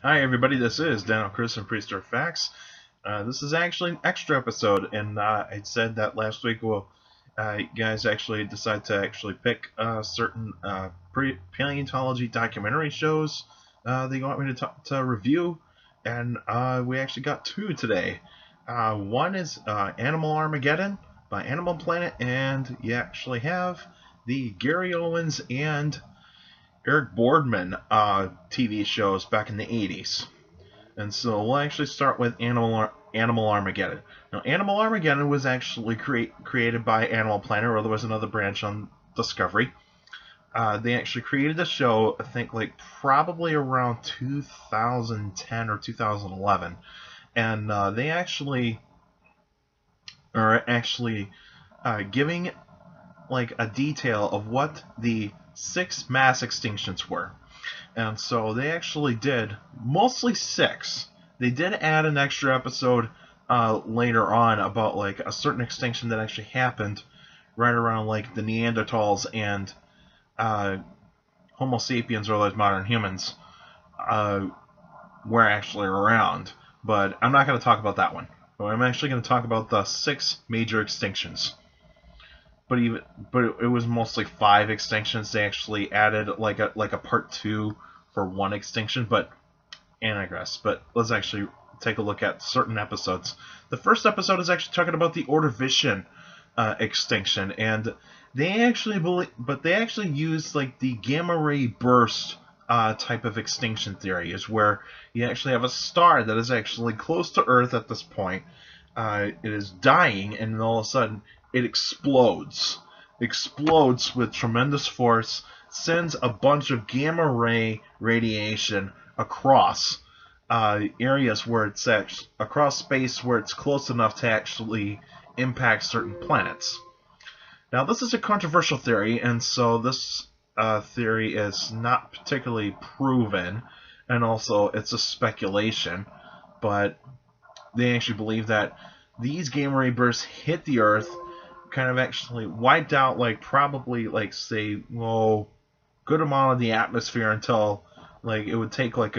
Hi everybody, this is Dino from Prehistoric Facts. This is actually an extra episode, and I said that last week. Well, you guys actually decided to pick certain paleontology documentary shows that you want me to review, and we actually got two today. One is Animal Armageddon by Animal Planet, and you actually have the Gary Owens and Eric Boardman TV shows back in the 80s. And so we'll actually start with Animal Armageddon. Now, Animal Armageddon was actually created by Animal Planet, or there was another branch on Discovery. They actually created the show, I think, like probably around 2010 or 2011, and they actually are giving like a detail of what the 6 mass extinctions were. And so they actually did mostly 6. They did add an extra episode later on about like a certain extinction that actually happened right around like the Neanderthals and Homo sapiens, or those modern humans, were actually around. But I'm not going to talk about that one. I'm actually going to talk about the 6 major extinctions. But it was mostly 5 extinctions. They actually added like a part 2 for one extinction, but I digress. But let's actually take a look at certain episodes. The first episode is actually talking about the Ordovician extinction, and they actually used like the gamma ray burst type of extinction theory, is where you actually have a star that is actually close to Earth at this point. It is dying, and then all of a sudden it explodes with tremendous force, sends a bunch of gamma ray radiation across areas where it's across space where it's close enough to actually impact certain planets. Now, this is a controversial theory, and so this theory is not particularly proven, and also it's a speculation, but they actually believe that these gamma ray bursts hit the Earth, kind of actually wiped out like probably like say good amount of the atmosphere until like it would take like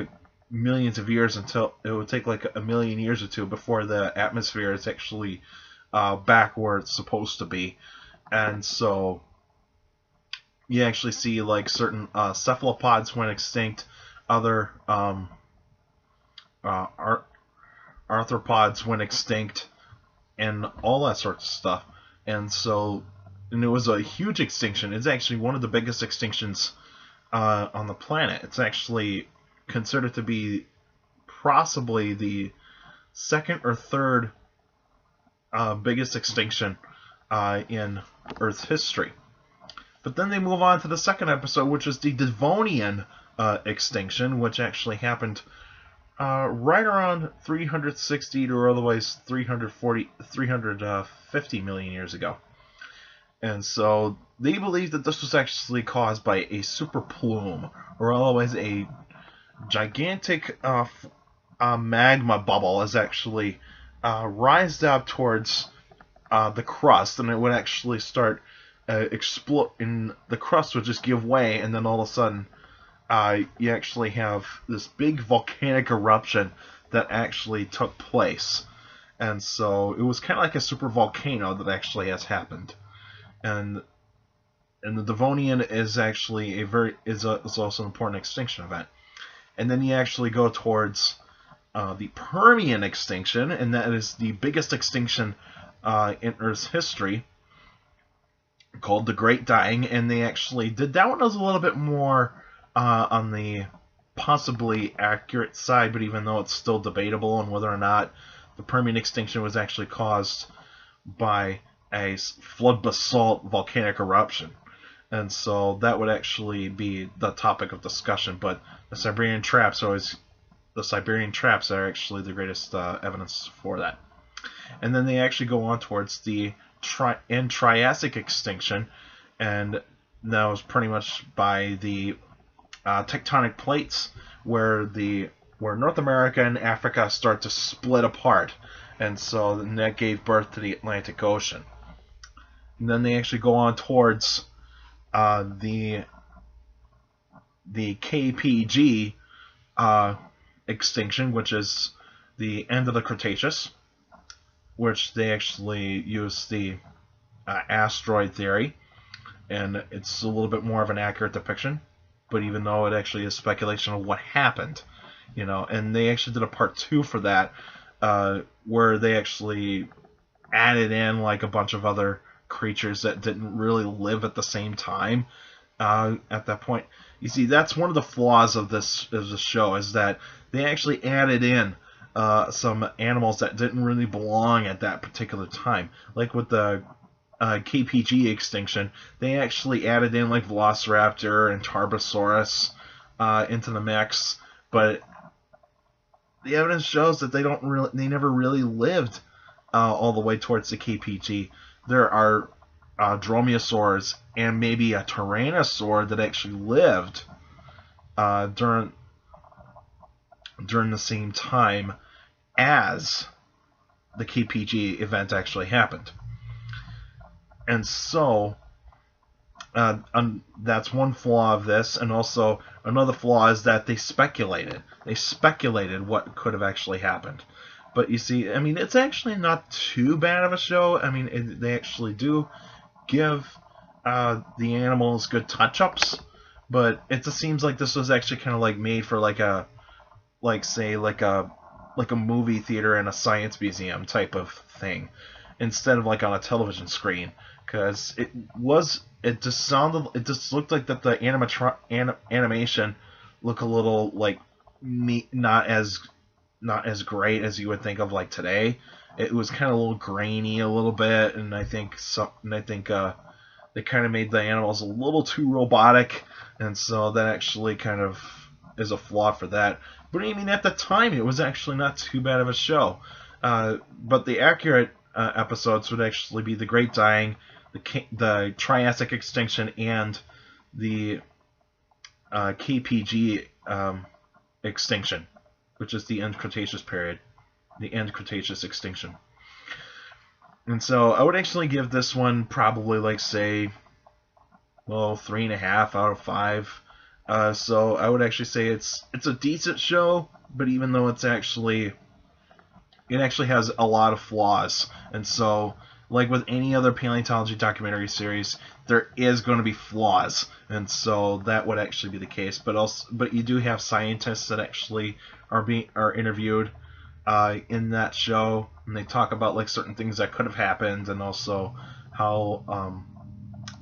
millions of years, until it would take like a million years or two before the atmosphere is actually back where it's supposed to be. And so you actually see like certain cephalopods went extinct, other arthropods went extinct, and all that sort of stuff. And it was a huge extinction. It's actually one of the biggest extinctions on the planet. It's actually considered to be possibly the second or third biggest extinction in Earth's history. But then they move on to the second episode, which is the Devonian extinction, which actually happened right around 360 to otherwise 350 million years ago. And so they believe that this was actually caused by a super plume, or otherwise a gigantic magma bubble is actually rised up towards the crust, and it would actually start explode, and the crust would just give way, and then all of a sudden you actually have this big volcanic eruption that actually took place. And so it was kind of like a super volcano that actually has happened. And the Devonian is actually is also an important extinction event. And then you actually go towards the Permian extinction, and that is the biggest extinction in Earth's history, called the Great Dying. And they actually did that one. Was a little bit more on the possibly accurate side, but even though it's still debatable on whether or not the Permian extinction was actually caused by a flood basalt volcanic eruption. And so that would actually be the topic of discussion. But the Siberian traps are actually the greatest evidence for that. And then they actually go on towards the Triassic extinction, and that was pretty much by the tectonic plates, where North America and Africa start to split apart, and so that gave birth to the Atlantic Ocean. And then they actually go on towards the KPG extinction, which is the end of the Cretaceous, which they actually use the asteroid theory, and it's a little bit more of an accurate depiction. But even though it actually is speculation of what happened, and they actually did a part 2 for that, where they actually added in like a bunch of other creatures that didn't really live at the same time at that point. You see, that's one of the flaws of this show, is that they actually added in some animals that didn't really belong at that particular time. Like with the KPG extinction, they actually added in like Velociraptor and Tarbosaurus into the mix, but the evidence shows that they never really lived all the way towards the KPG. There are dromaeosaurs and maybe a tyrannosaur that actually lived during the same time as the KPG event actually happened. And so that's one flaw of this, and also another flaw is that they speculated. They speculated what could have actually happened. But you see, I mean, it's actually not too bad of a show. I mean, they actually do give the animals good touch-ups, but it just seems like this was actually kind of like made for like a movie theater and a science museum type of thing, instead of like on a television screen. Because it just looked like that the animation looked a little like not as great as you would think of like today. It was kind of a little grainy a little bit, and I think they kind of made the animals a little too robotic, and so that actually kind of is a flaw for that. But I mean, at the time, it was actually not too bad of a show. But the accurate episodes would actually be the Great Dying, the Triassic extinction, and the KPG extinction, which is the end Cretaceous period, the end Cretaceous extinction. And so I would actually give this one probably like, say, 3.5 out of 5. So I would actually say it's a decent show, but even though it actually has a lot of flaws, and so like with any other paleontology documentary series, there is going to be flaws, and so that would actually be the case. But you do have scientists that actually are interviewed in that show, and they talk about like certain things that could have happened, and also how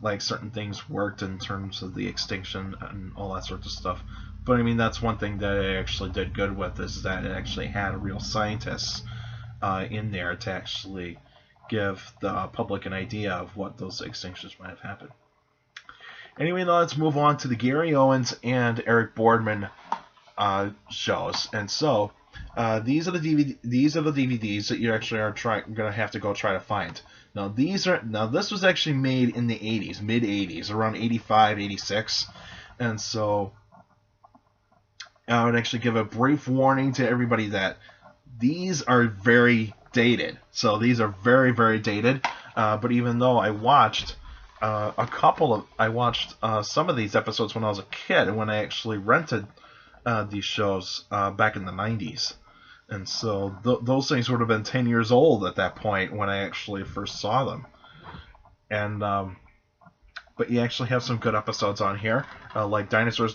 like certain things worked in terms of the extinction and all that sort of stuff. But I mean, that's one thing that it actually did good with, is that it actually had real scientists in there to actually give the public an idea of what those extinctions might have happened. Anyway, now let's move on to the Gary Owens and Eric Boardman shows. And so these are the DVDs that you actually are going to have to go try to find. Now this was actually made in the 80s, mid 80s, around 85, 86, and so I would actually give a brief warning to everybody that these are very dated. So these are very, very dated. But even though I watched some of these episodes when I was a kid, and when I actually rented these shows back in the 90s. And so those things would have been 10 years old at that point when I actually first saw them. And but you actually have some good episodes on here, like Dinosaurs,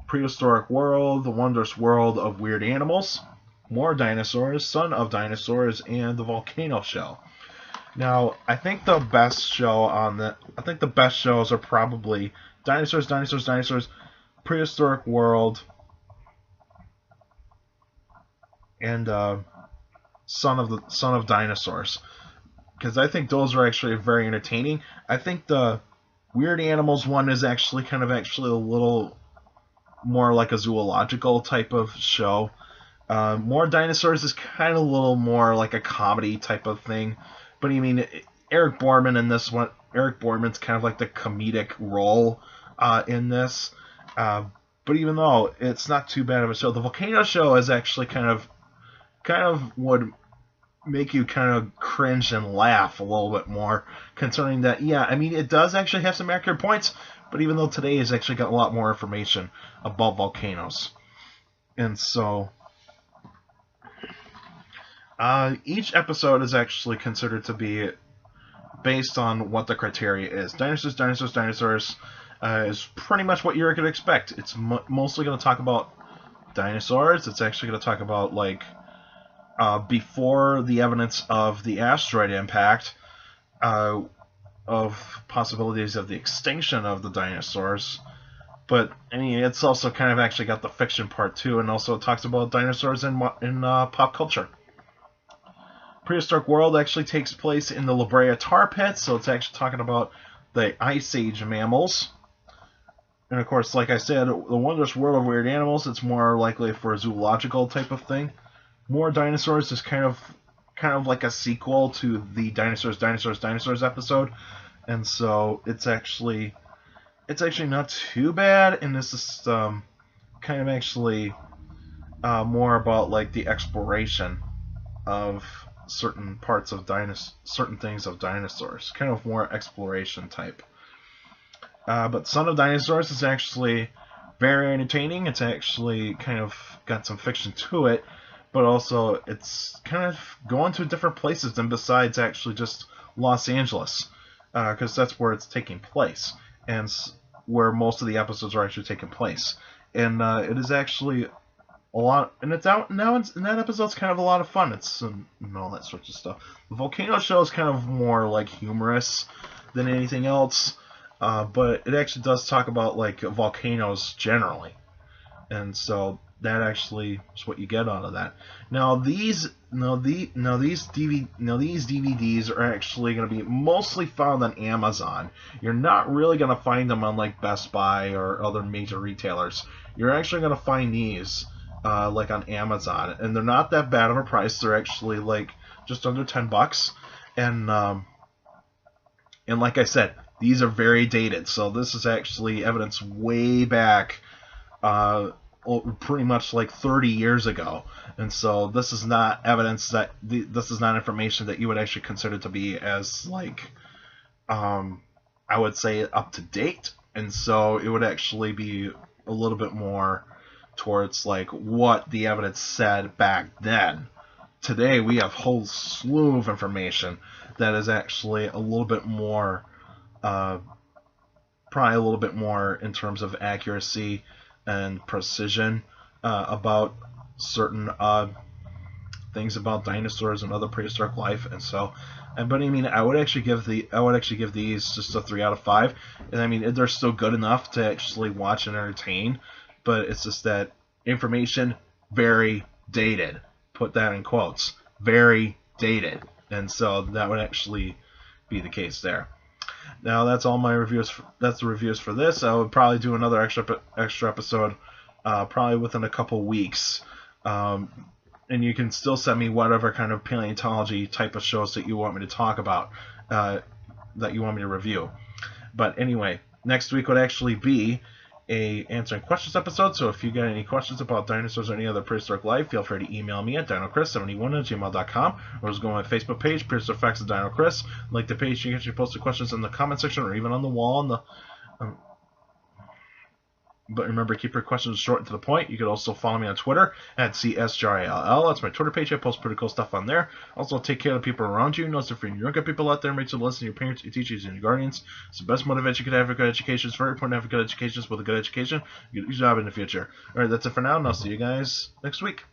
Prehistoric World, The Wondrous World of Weird Animals, More Dinosaurs, Son of Dinosaurs, and The Volcano Show. Now, I think the best shows are probably Dinosaurs, Prehistoric World, and Son of Dinosaurs, because I think those are actually very entertaining. I think the Weird Animals one is actually a little more like a zoological type of show. More Dinosaurs is kind of a little more like a comedy type of thing. But I mean, Eric Boardman in this one, Eric Boardman's kind of like the comedic role in this. But even though it's not too bad of a show, the Volcano Show is actually kind of would make you kind of cringe and laugh a little bit more, concerning that, yeah, I mean, it does actually have some accurate points, but even though today has actually got a lot more information about volcanoes. And so, each episode is actually considered to be based on what the criteria is. Dinosaurs, dinosaurs, dinosaurs is pretty much what you're going to expect. It's mostly going to talk about dinosaurs. It's actually going to talk about, like, before the evidence of the asteroid impact, of possibilities of the extinction of the dinosaurs. But, I mean, it's also kind of actually got the fiction part, too, and also it talks about dinosaurs in pop culture. Prehistoric World actually takes place in the La Brea tar pits, so it's actually talking about the Ice Age mammals. And of course, like I said, the Wondrous World of Weird Animals, it's more likely for a zoological type of thing. More Dinosaurs is kind of like a sequel to the Dinosaurs, Dinosaurs, Dinosaurs episode, and so it's actually not too bad. And this is kind of actually more about like the exploration of certain parts of certain things of dinosaurs, kind of more exploration type. But Son of Dinosaurs is actually very entertaining. It's actually kind of got some fiction to it, but also it's kind of going to different places than besides actually just Los Angeles, because that's where it's taking place, and where most of the episodes are actually taking place. And it is actually a lot, and it's out now. And that episode's kind of a lot of fun. It's and all that sorts of stuff. The Volcano show is kind of more like humorous than anything else, but it actually does talk about like volcanoes generally, and so that actually is what you get out of that. Now these DVDs are actually going to be mostly found on Amazon. You're not really going to find them on like Best Buy or other major retailers. You're actually going to find these like on Amazon, and they're not that bad of a price. They're actually like just under $10, and like I said, these are very dated. So this is actually evidence way back, pretty much like 30 years ago, and so this is not evidence that this is not information that you would actually consider to be as like I would say up to date, and so it would actually be a little bit more towards like what the evidence said back then. Today we have a whole slew of information that is actually a little bit more, probably a little bit more in terms of accuracy and precision about certain things about dinosaurs and other prehistoric life. And so, but I mean, I would actually give these just a 3 out of 5. And I mean, they're still good enough to actually watch and entertain, but it's just that information very dated. Put that in quotes. Very dated. And so that would actually be the case there. Now that's all my reviews. That's the reviews for this. I would probably do another extra episode, probably within a couple weeks. And you can still send me whatever kind of paleontology type of shows that you want me to talk about, that you want me to review. But anyway, next week would actually be a answering questions episode. So if you got any questions about dinosaurs or any other prehistoric life, feel free to email me at dinochrist71@gmail.com, or just go on my Facebook page, Prehistoric Facts of Dino Chris. Like the page, you can actually post the questions in the comment section or even on the wall. But remember, keep your questions short and to the point. You can also follow me on Twitter at CSJRILL. That's my Twitter page. I post pretty cool stuff on there. Also, take care of the people around you. Notice if you're younger people out there, make sure to listen to your parents, your teachers, and your guardians. It's the best motivation you could have for good education. It's very important to have a good education. With a good education, you get a job in the future. Alright, that's it for now, and I'll see you guys next week.